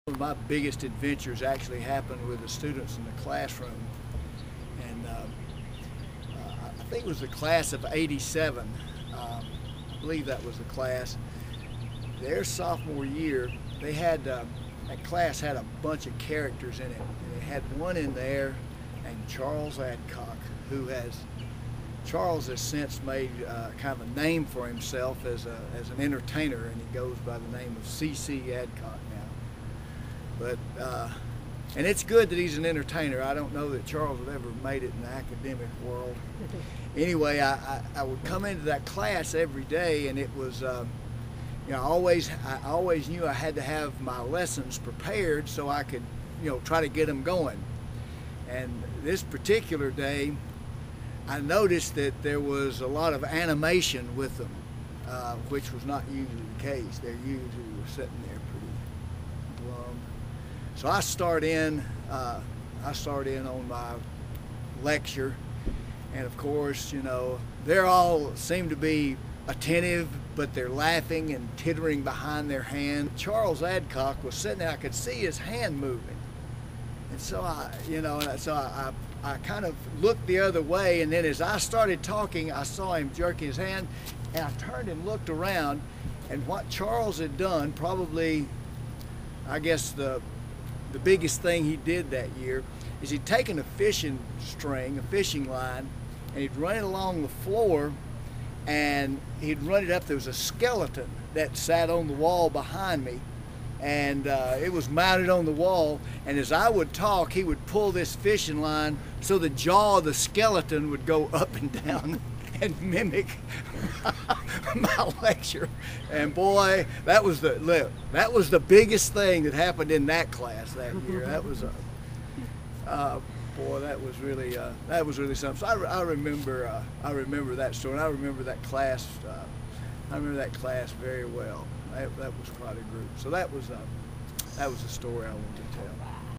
One of my biggest adventures actually happened with the students in the classroom, and I think it was the class of '87. I believe that was the class. Their sophomore year, they had that class had a bunch of characters in it, and it had one in there named Charles Adcock, Charles has since made kind of a name for himself as an entertainer, and he goes by the name of C.C. Adcock now. But and it's good that he's an entertainer. I don't know that Charles would ever made it in the academic world. Anyway, I would come into that class every day, and it was I always knew I had to have my lessons prepared so I could try to get them going. And this particular day, I noticed that there was a lot of animation with them, which was not usually the case. They usually were sitting there pretty glum. So I start in on my lecture, and of course, they all seem to be attentive, but they're laughing and tittering behind their hand. Charles Adcock was sitting there. I could see his hand moving, and so I kind of looked the other way, and then as I started talking, I saw him jerking his hand, and I turned and looked around, and what Charles had done, probably, I guess the biggest thing he did that year, is he'd taken a fishing string, a fishing line, and he'd run it along the floor, and he'd run it up. There was a skeleton that sat on the wall behind me, and it was mounted on the wall, and as I would talk, he would pull this fishing line so the jaw of the skeleton would go up and down and mimic my lecture. And boy, that was the biggest thing that happened in that class that year. That was boy, that was really something. So I remember that story, and I remember that class. I remember that class very well. That was quite a group. So that was the story I wanted to tell.